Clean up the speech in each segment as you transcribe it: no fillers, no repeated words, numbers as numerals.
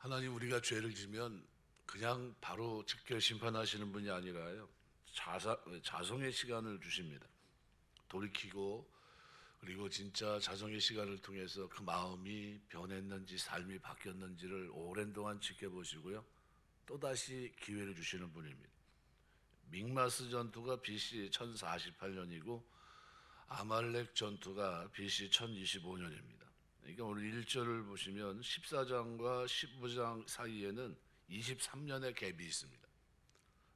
하나님, 우리가 죄를 지면 그냥 바로 즉결 심판하시는 분이 아니라요, 자성의 시간을 주십니다. 돌이키고, 그리고 진짜 자성의 시간을 통해서 그 마음이 변했는지 삶이 바뀌었는지를 오랜 동안 지켜보시고요, 또다시 기회를 주시는 분입니다. 믹마스 전투가 BC 1048년이고 아말렉 전투가 BC 1025년입니다. 그러니까 오늘 1절을 보시면 14장과 15장 사이에는 23년의 갭이 있습니다.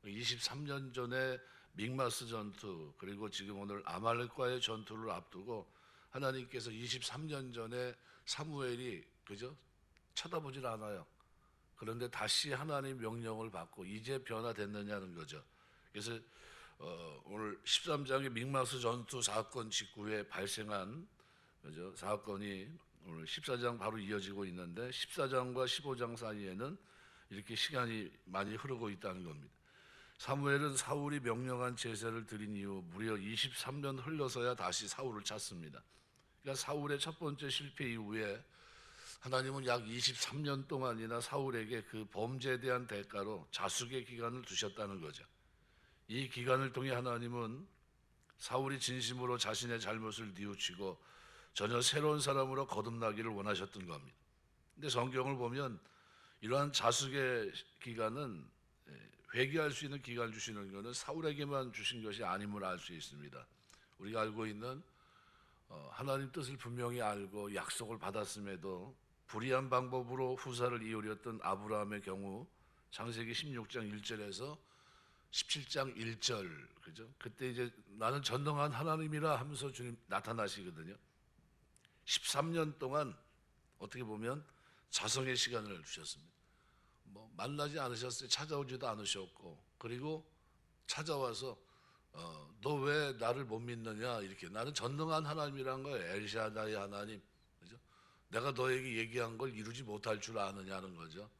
23년 전에 믹마스 전투, 그리고 지금 오늘 아말렉과의 전투를 앞두고 하나님께서 23년 전에 사무엘이 그죠? 쳐다보질 않아요. 그런데 다시 하나님 명령을 받고 이제 변화됐느냐는 거죠. 그래서 오늘 13장의 믹마스 전투 사건 직후에 발생한 그죠? 사건이 오늘 14장 바로 이어지고 있는데 14장과 15장 사이에는 이렇게 시간이 많이 흐르고 있다는 겁니다. 사무엘은 사울이 명령한 제사를 드린 이후 무려 23년 흘러서야 다시 사울을 찾습니다. 그러니까 사울의 첫 번째 실패 이후에 하나님은 약 23년 동안이나 사울에게 그 범죄에 대한 대가로 자숙의 기간을 두셨다는 거죠. 이 기간을 통해 하나님은 사울이 진심으로 자신의 잘못을 뉘우치고 전혀 새로운 사람으로 거듭나기를 원하셨던 겁니다. 근데 성경을 보면 이러한 자숙의 기간은 회개할 수 있는 기간을 주시는 것은 사울에게만 주신 것이 아님을 알 수 있습니다. 우리가 알고 있는 하나님 뜻을 분명히 알고 약속을 받았음에도 불의한 방법으로 후사를 이으렸던 아브라함의 경우 창세기 16장 1절에서 17장 1절 그죠? 그때 이제 나는 전능한 하나님이라 하면서 주님 나타나시거든요. 13년 동안 어떻게 보면 자성의 시간을 주셨습니다. 뭐 만나지 않으셨어요. 찾아오지도 않으셨고, 그리고 찾아와서 너 왜 나를 못 믿느냐, 이렇게. 나는 전능한 하나님이란 거예요. 엘샤다이 하나님, 그죠? 내가 너에게 얘기한 걸 이루지 못할 줄 아느냐는 거죠.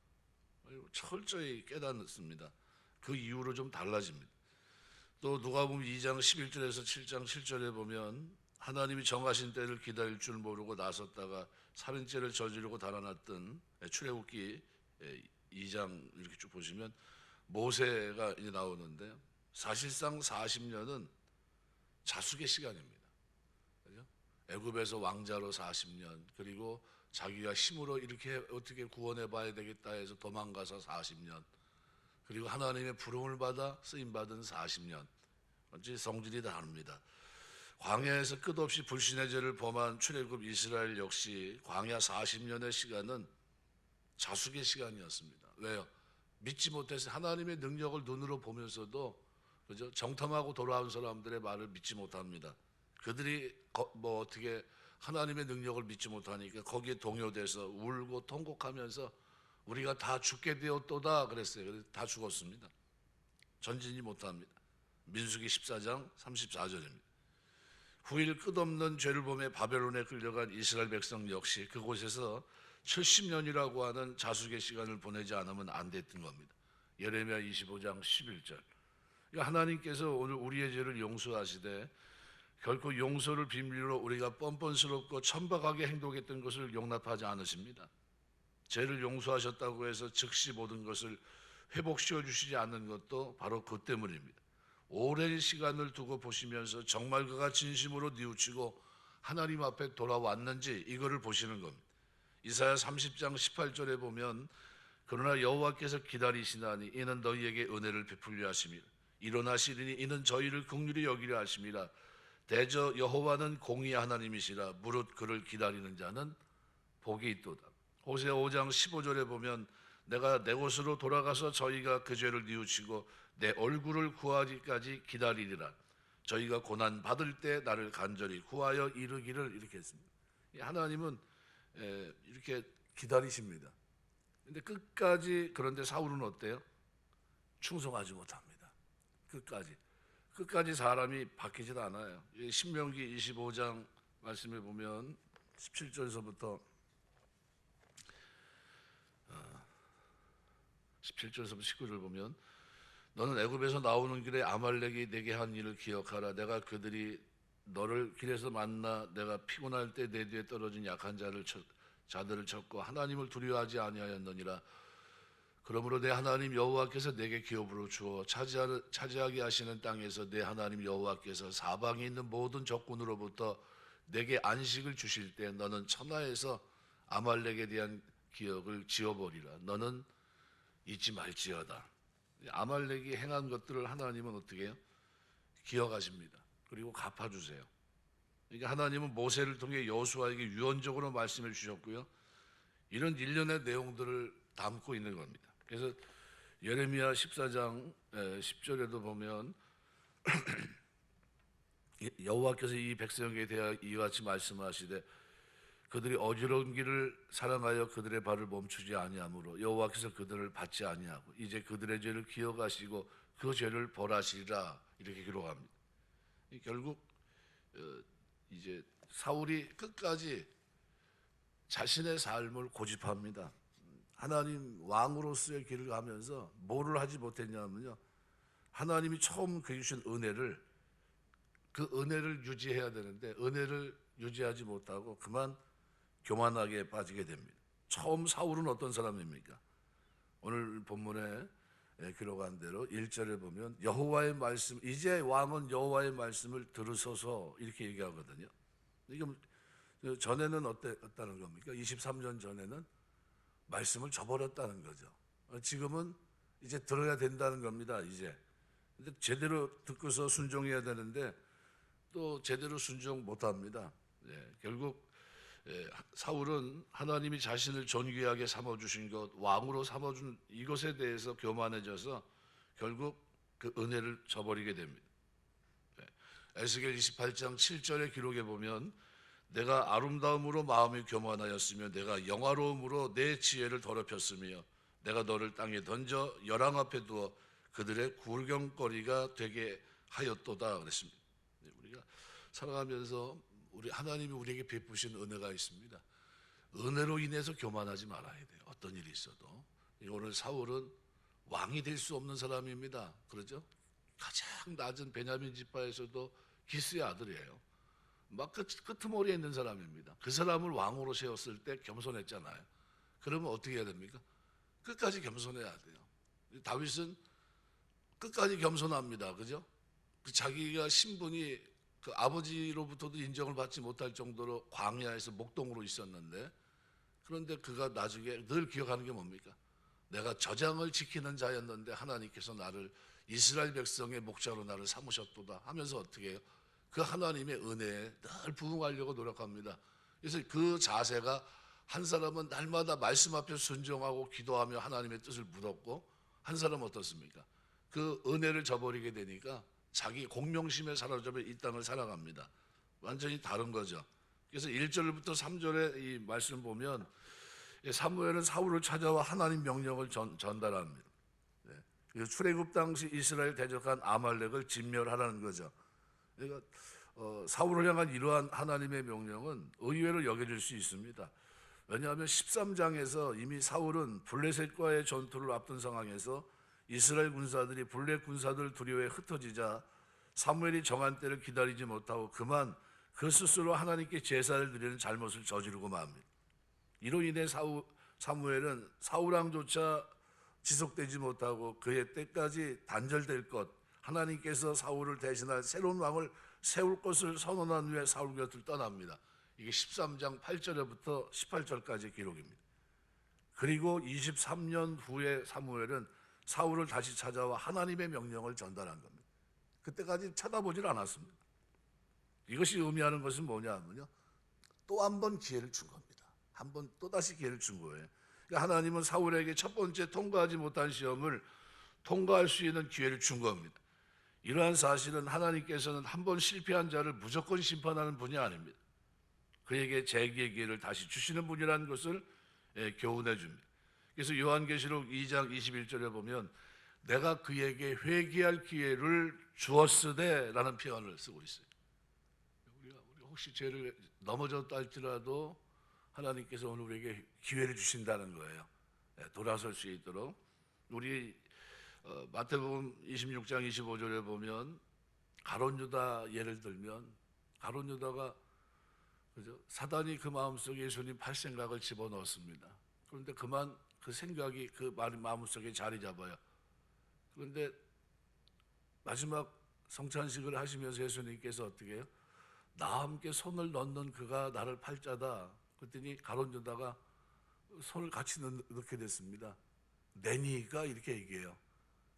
철저히 깨닫습니다. 그 이후로 좀 달라집니다. 또 누가복음 2장 11절에서 7장 7절에 보면 하나님이 정하신 때를 기다릴 줄 모르고 나섰다가 살인죄를 저지르고 달아났던 출애굽기 2장 이렇게 쭉 보시면 모세가 이제 나오는데, 사실상 40년은 자숙의 시간입니다. 그죠? 애굽에서 왕자로 40년, 그리고 자기가 힘으로 이렇게 어떻게 구원해 봐야 되겠다 해서 도망가서 40년, 그리고 하나님의 부름을 받아 쓰임 받은 40년. 어찌 성질이 다릅니다. 광야에서 끝없이 불신의 죄를 범한 출애굽 이스라엘 역시 광야 40년의 시간은 자숙의 시간이었습니다. 왜요? 믿지 못해서 하나님의 능력을 눈으로 보면서도 그죠? 정탐하고 돌아온 사람들의 말을 믿지 못합니다. 그들이 뭐 어떻게 하나님의 능력을 믿지 못하니까 거기에 동요돼서 울고 통곡하면서 우리가 다 죽게 되었도다 그랬어요. 그래서 다 죽었습니다. 전진이 못합니다. 민수기 14장 34절입니다. 후일 끝없는 죄를 범해 바벨론에 끌려간 이스라엘 백성 역시 그곳에서 70년이라고 하는 자숙의 시간을 보내지 않으면 안 됐던 겁니다. 예레미야 25장 11절. 그러니까 하나님께서 오늘 우리의 죄를 용서하시되 결코 용서를 비밀로 우리가 뻔뻔스럽고 천박하게 행동했던 것을 용납하지 않으십니다. 죄를 용서하셨다고 해서 즉시 모든 것을 회복시켜 주시지 않는 것도 바로 그 때문입니다. 오랜 시간을 두고 보시면서 정말 그가 진심으로 뉘우치고 하나님 앞에 돌아왔는지 이거를 보시는 겁니다. 이사야 30장 18절에 보면 그러나 여호와께서 기다리시나니 이는 너희에게 은혜를 베풀려 하심이라. 일어나시리니 이는 저희를 긍휼히 여기려 하심이라. 대저 여호와는 공의의 하나님이시라. 무릇 그를 기다리는 자는 복이 있도다. 호세아 5장 15절에 보면 내가 내 곳으로 돌아가서 저희가 그 죄를 뉘우치고 내 얼굴을 구하기까지 기다리리라. 저희가 고난 받을 때 나를 간절히 구하여 이르기를, 이렇게 했습니다. 하나님은 이렇게 기다리십니다. 근데 끝까지. 그런데 사울은 어때요? 충성하지 못합니다. 끝까지 사람이 바뀌지도 않아요. 신명기 25장 말씀에 보면 17절에서부터 19절 보면 너는 애굽에서 나오는 길에 아말렉이 내게 한 일을 기억하라. 내가 그들이 너를 길에서 만나 내가 피곤할 때 내 뒤에 떨어진 약한 자를 자들을 쳤고 하나님을 두려워하지 아니하였느니라. 그러므로 내 하나님 여호와께서 내게 기업으로 주어 차지하게 하시는 땅에서 내 하나님 여호와께서 사방에 있는 모든 적군으로부터 내게 안식을 주실 때 너는 천하에서 아말렉에 대한 기억을 지워버리라. 너는 잊지 말지어다. 아말렉이 행한 것들을 하나님은 어떻게 해요? 기억하십니다. 그리고 갚아주세요. 그러니까 하나님은 모세를 통해 여호수아에게 유언적으로 말씀해 주셨고요. 이런 일련의 내용들을 담고 있는 겁니다. 그래서 예레미야 14장 10절에도 보면 여호와께서 이 백성에게 대하여 이와 같이 말씀하시되 그들이 어지러운 길을 사랑하여 그들의 발을 멈추지 아니하므로 여호와께서 그들을 받지 아니하고 이제 그들의 죄를 기억하시고 그 죄를 벌하시리라 이렇게 기록합니다. 결국 이제 사울이 끝까지 자신의 삶을 고집합니다. 하나님 왕으로서의 길을 가면서 뭐를 하지 못했냐면요, 하나님이 처음 주신 은혜를, 그 은혜를 유지해야 되는데 은혜를 유지하지 못하고 그만 교만하게 빠지게 됩니다. 처음 사울은 어떤 사람입니까? 오늘 본문에 기록한 대로 1절에 보면 여호와의 말씀, 이제 왕은 여호와의 말씀을 들으소서 이렇게 얘기하거든요. 이게 전에는 어땠다는 겁니까? 23년 전에는 말씀을 저버렸다는 거죠. 지금은 이제 들어야 된다는 겁니다. 이제 근데 제대로 듣고서 순종해야 되는데 또 제대로 순종 못합니다. 결국 사울은 하나님이 자신을 존귀하게 삼아주신 것, 왕으로 삼아준 이것에 대해서 교만해져서 결국 그 은혜를 저버리게 됩니다. 에스겔 28장 7절의 기록에 보면 내가 아름다움으로 마음이 교만하였으며 내가 영화로움으로 내 지혜를 더럽혔으며 내가 너를 땅에 던져 열왕 앞에 두어 그들의 굴경거리가 되게 하였도다 그랬습니다. 우리가 살아가면서 우리 하나님이 우리에게 베푸신 은혜가 있습니다. 은혜로 인해서 교만하지 말아야 돼요. 어떤 일이 있어도. 오늘 사울은 왕이 될 수 없는 사람입니다. 그렇죠? 가장 낮은 베냐민 지파에서도 기스의 아들이에요. 막 끄트머리에 있는 사람입니다. 그 사람을 왕으로 세웠을 때 겸손했잖아요. 그러면 어떻게 해야 됩니까? 끝까지 겸손해야 돼요. 다윗은 끝까지 겸손합니다. 그죠? 자기가 신분이 그 아버지로부터도 인정을 받지 못할 정도로 광야에서 목동으로 있었는데, 그런데 그가 나중에 늘 기억하는 게 뭡니까? 내가 저장을 지키는 자였는데 하나님께서 나를 이스라엘 백성의 목자로 나를 삼으셨도다 하면서 어떻게 해요? 그 하나님의 은혜에 늘 부응하려고 노력합니다. 그래서 그 자세가, 한 사람은 날마다 말씀 앞에 순종하고 기도하며 하나님의 뜻을 묻었고, 한 사람은 어떻습니까? 그 은혜를 저버리게 되니까 자기 공명심에 사로잡혀 이 땅을 살아갑니다. 완전히 다른 거죠. 그래서 1절부터 3절의 이 말씀 보면 사무엘은 사울을 찾아와 하나님 명령을 전달합니다. 출애굽 당시 이스라엘 대적한 아말렉을 진멸하라는 거죠. 그러니까 사울을 향한 이러한 하나님의 명령은 의외로 여겨질 수 있습니다. 왜냐하면 13장에서 이미 사울은 블레셋과의 전투를 앞둔 상황에서 이스라엘 군사들이 블레 군사들을 두려워해 흩어지자 사무엘이 정한 때를 기다리지 못하고 그만 그 스스로 하나님께 제사를 드리는 잘못을 저지르고 맙니다. 이로 인해 사무엘은 사울왕조차 지속되지 못하고 그의 때까지 단절될 것, 하나님께서 사울을 대신할 새로운 왕을 세울 것을 선언한 후에 사울 곁을 떠납니다. 이게 13장 8절부터 18절까지 기록입니다. 그리고 23년 후에 사무엘은 사울을 다시 찾아와 하나님의 명령을 전달한 겁니다. 그때까지 쳐다보질 않았습니다. 이것이 의미하는 것은 뭐냐면요, 또 한 번 기회를 준 겁니다. 한 번 또다시 기회를 준 거예요. 그러니까 하나님은 사울에게 첫 번째 통과하지 못한 시험을 통과할 수 있는 기회를 준 겁니다. 이러한 사실은 하나님께서는 한 번 실패한 자를 무조건 심판하는 분이 아닙니다. 그에게 재기의 기회를 다시 주시는 분이라는 것을 교훈해 줍니다. 그래서 요한계시록 2장 21절에 보면 내가 그에게 회개할 기회를 주었으되 라는 표현을 쓰고 있어요. 우리가 혹시 죄를 넘어졌다 할지라도 하나님께서 오늘 우리에게 기회를 주신다는 거예요. 돌아설 수 있도록. 우리 마태복음 26장 25절에 보면 가룟 유다 예를 들면, 가룟 유다가 그죠? 사단이 그 마음속에 예수님 팔 생각을 집어넣었습니다. 그런데 그만 그 생각이 그 마음속에 자리 잡아요. 그런데 마지막 성찬식을 하시면서 예수님께서 어떻게 해요? 나와 함께 손을 넣는 그가 나를 팔자다. 그랬더니 가룟 유다가 손을 같이 넣게 됐습니다. 내니가 이렇게 얘기해요.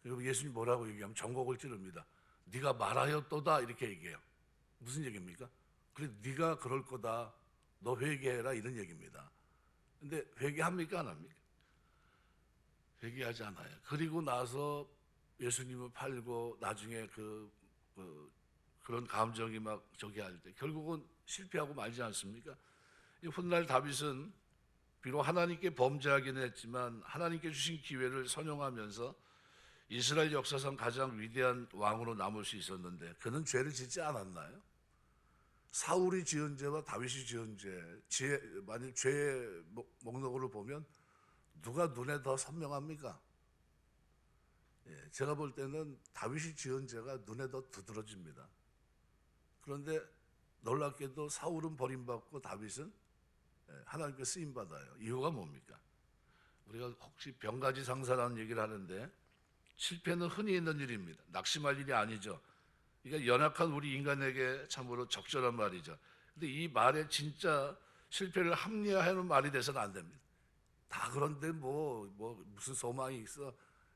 그리고 예수님 뭐라고 얘기하면 전곡을 찌릅니다. 네가 말하였도다 이렇게 얘기해요. 무슨 얘기입니까? 그래 네가 그럴 거다. 너 회개해라 이런 얘기입니다. 근데 회개합니까 안 합니까? 회개하지 않아요. 그리고 나서 예수님을 팔고 나중에 그런 감정이 막 저기 할 때 결국은 실패하고 말지 않습니까? 이 훗날 다윗은 비록 하나님께 범죄하긴 했지만 하나님께 주신 기회를 선용하면서 이스라엘 역사상 가장 위대한 왕으로 남을 수 있었는데 그는 죄를 짓지 않았나요? 사울이 지은 죄와 다윗이 지은 죄, 만약 죄의 목록으로 보면 누가 눈에 더 선명합니까? 예, 제가 볼 때는 다윗이 지은 죄가 눈에 더 두드러집니다. 그런데 놀랍게도 사울은 버림받고 다윗은 하나님께 쓰임받아요. 이유가 뭡니까? 우리가 혹시 병가지 상사라는 얘기를 하는데 실패는 흔히 있는 일입니다. 낙심할 일이 아니죠. 그러니까 연약한 우리 인간에게 참으로 적절한 말이죠. 근데 이 말에 진짜 실패를 합리화하는 말이 돼서는 안 됩니다. 다 그런데 뭐 무슨 소망이 있어?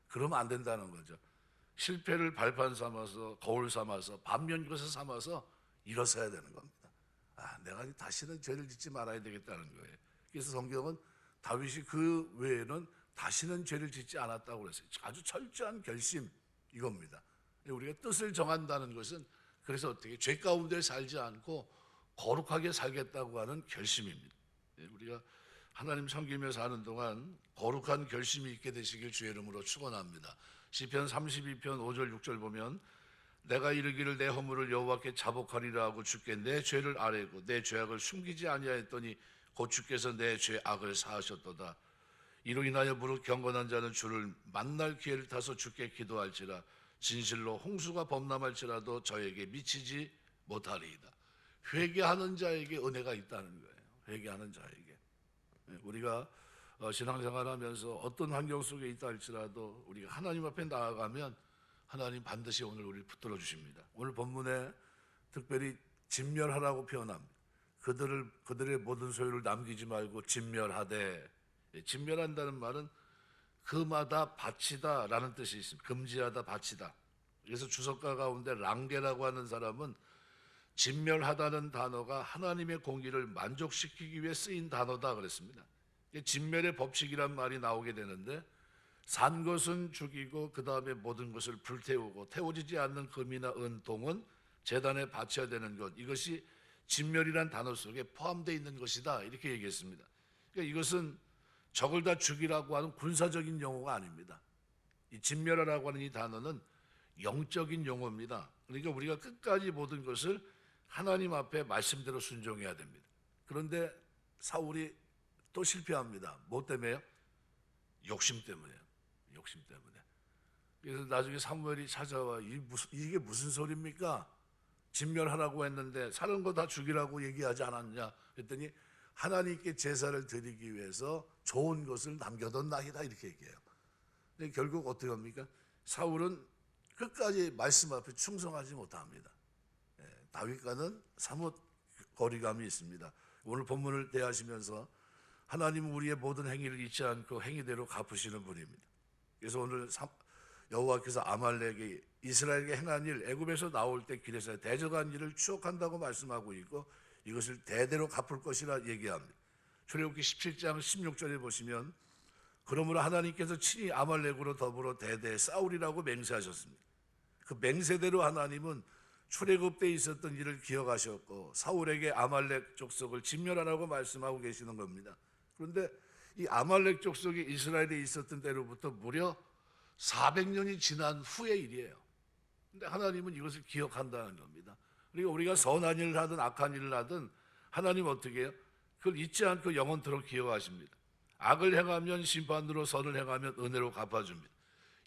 그러면 안 된다는 거죠. 실패를 발판 삼아서 거울 삼아서 반면교사 삼아서 일어서야 되는 겁니다. 내가 다시는 죄를 짓지 말아야 되겠다는 거예요. 그래서 성경은 다윗이 그 외에는 다시는 죄를 짓지 않았다고 그랬어요. 아주 철저한 결심 이겁니다. 우리가 뜻을 정한다는 것은 그래서 어떻게 죄 가운데 살지 않고 거룩하게 살겠다고 하는 결심입니다. 우리가 하나님 섬기며 사는 동안 거룩한 결심이 있게 되시길 주의 이름으로 축원합니다. 시편 32편 5절 6절 보면 내가 이르기를 내 허물을 여호와께 자복하리라 하고 주께 내 죄를 아뢰고 내 죄악을 숨기지 아니하였더니 곧 주께서 내 죄악을 사하셨도다. 이로 인하여 무릇 경건한 자는 주를 만날 기회를 타서 주께 기도할지라 진실로 홍수가 범람할지라도 저에게 미치지 못하리이다. 회개하는 자에게 은혜가 있다는 거예요. 회개하는 자에게. 우리가 신앙생활하면서 어떤 환경 속에 있다 할지라도 우리가 하나님 앞에 나아가면 하나님 반드시 오늘 우리를 붙들어 주십니다. 오늘 본문에 특별히 진멸하라고 표현합니다. 그들의 모든 소유를 남기지 말고 진멸하되, 진멸한다는 말은 금하다 바치다라는 뜻이 있습니다. 금지하다 바치다. 그래서 주석가 가운데 랑게라고 하는 사람은 진멸하다는 단어가 하나님의 공의를 만족시키기 위해 쓰인 단어다 그랬습니다. 진멸의 법칙이란 말이 나오게 되는데 산 것은 죽이고 그 다음에 모든 것을 불태우고 태워지지 않는 금이나 은, 동은 제단에 바쳐야 되는 것, 이것이 진멸이란 단어 속에 포함되어 있는 것이다 이렇게 얘기했습니다. 그러니까 이것은 적을 다 죽이라고 하는 군사적인 용어가 아닙니다. 이 진멸하라고 하는 이 단어는 영적인 용어입니다. 그러니까 우리가 끝까지 모든 것을 하나님 앞에 말씀대로 순종해야 됩니다. 그런데 사울이 또 실패합니다. 뭐 때문에요? 욕심 때문에요. 욕심 때문에. 그래서 나중에 사무엘이 찾아와 이게 무슨 소리입니까? 진멸하라고 했는데 사는 거 다 죽이라고 얘기하지 않았냐? 그랬더니 하나님께 제사를 드리기 위해서 좋은 것을 남겨뒀나이다 이렇게 얘기해요. 근데 결국 어떻게 합니까? 사울은 끝까지 말씀 앞에 충성하지 못합니다. 다윗과는 사뭇 거리감이 있습니다. 오늘 본문을 대하시면서 하나님은 우리의 모든 행위를 잊지 않고 행위대로 갚으시는 분입니다. 그래서 오늘 여호와께서 아말렉이 이스라엘에게 행한 일, 애굽에서 나올 때 길에서 대적한 일을 추억한다고 말씀하고 있고 이것을 대대로 갚을 것이라 얘기합니다. 출애굽기 17장 16절에 보시면 그러므로 하나님께서 친히 아말렉으로 더불어 대대 싸우리라고 맹세하셨습니다. 그 맹세대로 하나님은 출애굽 때 있었던 일을 기억하셨고 사울에게 아말렉 족속을 진멸하라고 말씀하고 계시는 겁니다. 그런데 이 아말렉 족속이 이스라엘에 있었던 때로부터 무려 400년이 지난 후의 일이에요. 그런데 하나님은 이것을 기억한다는 겁니다. 그러니까 우리가 선한 일을 하든 악한 일을 하든 하나님은 어떻게 해요? 그걸 잊지 않고 영원토록 기억하십니다. 악을 행하면 심판으로, 선을 행하면 은혜로 갚아줍니다.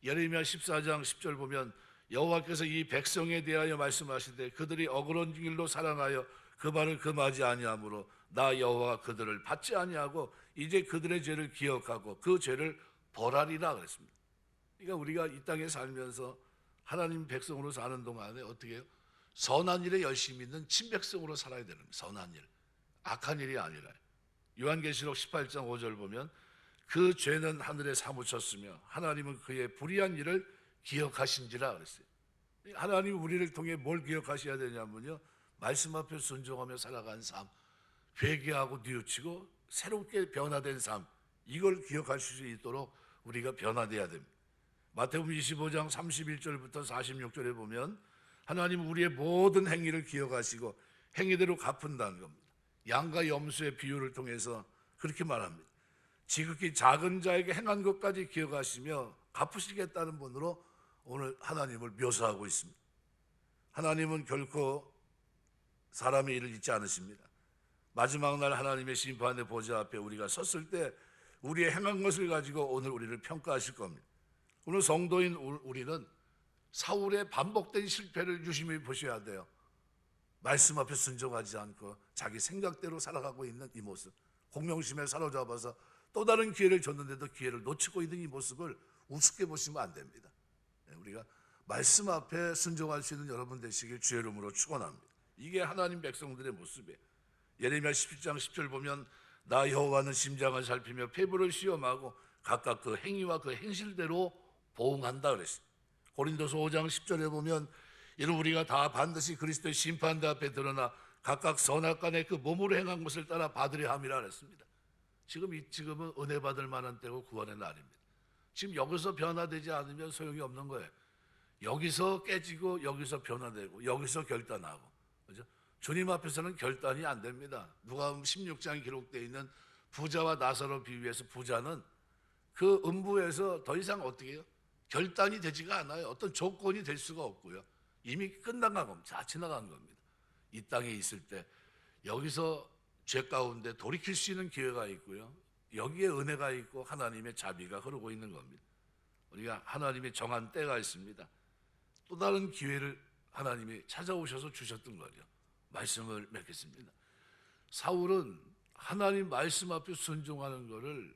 예레미야 14장 10절 보면 여호와께서 이 백성에 대하여 말씀하시되 그들이 억울한 길로 살아가여 그 발을 금하지 아니하므로 나 여호와가 그들을 받지 아니하고 이제 그들의 죄를 기억하고 그 죄를 벌하리라 그랬습니다. 그러니까 우리가 이 땅에 살면서 하나님 백성으로 사는 동안에 어떻게 해요? 선한 일에 열심히 있는 친백성으로 살아야 되는 거예요. 선한 일, 악한 일이 아니라. 요한계시록 18장 5절 보면 그 죄는 하늘에 사무쳤으며 하나님은 그의 불의한 일을 기억하신지라 그랬어요. 하나님이 우리를 통해 뭘 기억하셔야 되냐면요, 말씀 앞에 순종하며 살아간 삶, 회개하고 뉘우치고 새롭게 변화된 삶, 이걸 기억하실 수 있도록 우리가 변화돼야 됩니다. 마태복음 25장 31절부터 46절에 보면 하나님은 우리의 모든 행위를 기억하시고 행위대로 갚은다는 겁니다. 양과 염소의 비유를 통해서 그렇게 말합니다. 지극히 작은 자에게 행한 것까지 기억하시며 갚으시겠다는 분으로 오늘 하나님을 묘사하고 있습니다. 하나님은 결코 사람의 일을 잊지 않으십니다. 마지막 날 하나님의 심판의 보좌 앞에 우리가 섰을 때 우리의 행한 것을 가지고 오늘 우리를 평가하실 겁니다. 오늘 성도인 우리는 사울의 반복된 실패를 유심히 보셔야 돼요. 말씀 앞에 순종하지 않고 자기 생각대로 살아가고 있는 이 모습, 공명심에 사로잡아서 또 다른 기회를 줬는데도 기회를 놓치고 있는 이 모습을 우습게 보시면 안 됩니다. 우리가 말씀 앞에 순종할 수 있는 여러분 되시길 주의 이름으로 축원합니다. 이게 하나님 백성들의 모습이에요. 예레미야 17장 10절 보면 나 여호와는 심장을 살피며 폐부를 시험하고 각각 그 행위와 그 행실대로 보응한다 그랬어요. 고린도서 5장 10절에 보면 이는 우리가 다 반드시 그리스도의 심판대 앞에 드러나 각각 선악간에 그 몸으로 행한 것을 따라 받으려 함이라 그랬습니다. 지금은 은혜 받을 만한 때고 구원의 날입니다. 지금 여기서 변화되지 않으면 소용이 없는 거예요. 여기서 깨지고 여기서 변화되고 여기서 결단하고, 그죠? 주님 앞에서는 결단이 안 됩니다. 누가복음 16장에 기록되어 있는 부자와 나사로 비유해서 부자는 그 음부에서 더 이상 어떻게 해요? 결단이 되지가 않아요. 어떤 조건이 될 수가 없고요. 이미 끝난 겁니다. 다 지나간 겁니다. 이 땅에 있을 때 여기서 죄 가운데 돌이킬 수 있는 기회가 있고요. 여기에 은혜가 있고 하나님의 자비가 흐르고 있는 겁니다. 우리가 하나님의 정한 때가 있습니다. 또 다른 기회를 하나님이 찾아오셔서 주셨던 거죠. 말씀을 맺겠습니다. 사울은 하나님 말씀 앞에 순종하는 거를,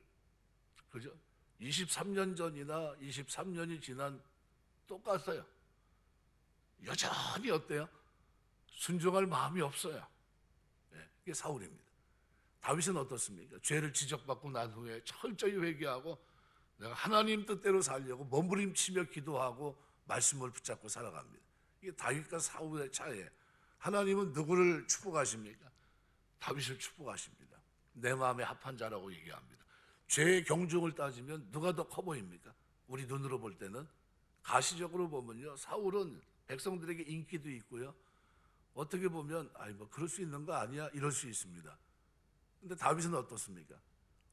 그죠? 23년 전이나 23년이 지난 똑같아요. 여전히 어때요? 순종할 마음이 없어요. 네, 이게 사울입니다. 다윗은 어떻습니까? 죄를 지적받고 난 후에 철저히 회개하고 내가 하나님 뜻대로 살려고 몸부림치며 기도하고 말씀을 붙잡고 살아갑니다. 이게 다윗과 사울의 차이예요. 하나님은 누구를 축복하십니까? 다윗을 축복하십니다. 내 마음에 합한 자라고 얘기합니다. 죄의 경중을 따지면 누가 더 커 보입니까? 우리 눈으로 볼 때는, 가시적으로 보면요, 사울은 백성들에게 인기도 있고요, 어떻게 보면 뭐 그럴 수 있는 거 아니야 이럴 수 있습니다. 근데 다윗은 어떻습니까?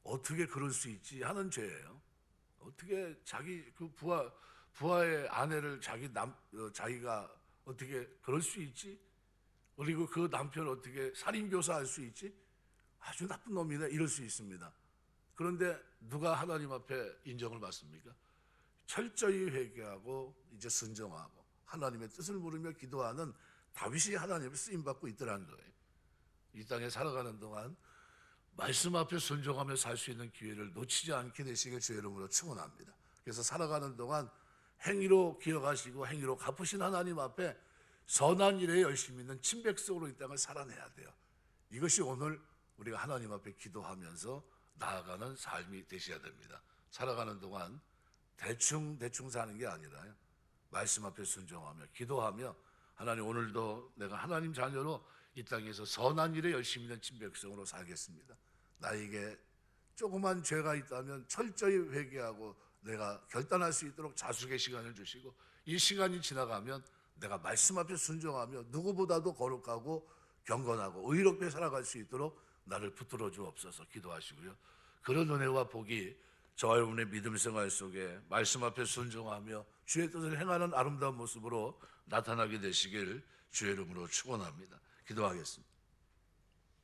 어떻게 그럴 수 있지 하는 죄예요. 어떻게 자기 그 부하의 아내를 자기가 어떻게 그럴 수 있지? 그리고 그 남편을 어떻게 살인교사할 수 있지? 아주 나쁜 놈이네 이럴 수 있습니다. 그런데 누가 하나님 앞에 인정을 받습니까? 철저히 회개하고 이제 순종하고 하나님의 뜻을 물으며 기도하는 다윗이 하나님을 쓰임받고 있더라는 거예요. 이 땅에 살아가는 동안 말씀 앞에 순종하며 살 수 있는 기회를 놓치지 않게 되시길 주의 이름으로 축원합니다. 그래서 살아가는 동안 행위로 기억하시고 행위로 갚으신 하나님 앞에 선한 일에 열심히 있는 친백성으로 이 땅을 살아내야 돼요. 이것이 오늘 우리가 하나님 앞에 기도하면서 나아가는 삶이 되셔야 됩니다. 살아가는 동안 대충 사는 게 아니라요, 말씀 앞에 순종하며 기도하며 하나님 오늘도 내가 하나님 자녀로 이 땅에서 선한 일에 열심히 있는 친백성으로 살겠습니다. 나에게 조그만 죄가 있다면 철저히 회개하고 내가 결단할 수 있도록 자숙의 시간을 주시고, 이 시간이 지나가면 내가 말씀 앞에 순종하며 누구보다도 거룩하고 경건하고 의롭게 살아갈 수 있도록 나를 붙들어 주옵소서 기도하시고요. 그런 은혜와 복이 저와 여러분의 믿음 생활 속에 말씀 앞에 순종하며 주의 뜻을 행하는 아름다운 모습으로 나타나게 되시길 주의 이름으로 축원합니다. 기도하겠습니다.